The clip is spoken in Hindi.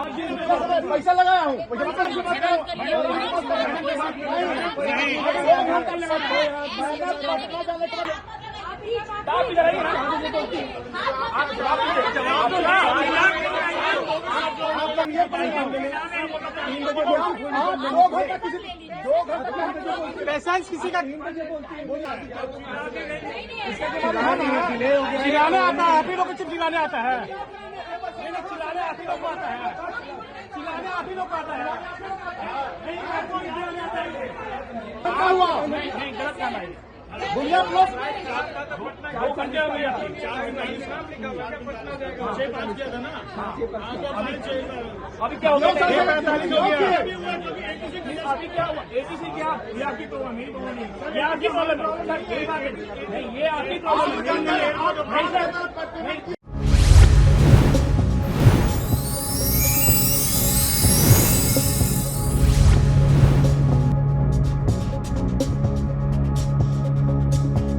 पैसा लगाया हूँ पैसा किसी का चिल्लाने आता है, आप ही लोग को चिल्लाने आता है, चिल्लाने आप ही लोग को आता है, चिल्लाने आप ही लोग को आता है। नहीं गलत काम है भैया प्लस 2 घंटे हो गया 4 घंटे किया था ना। अभी क्या होगा 45 हो गया। अभी क्या हुआ एटीसी क्या ये आपकी प्रॉब्लम नहीं, ये आपकी प्रॉब्लम है। ये आपकी प्रॉब्लम नहीं।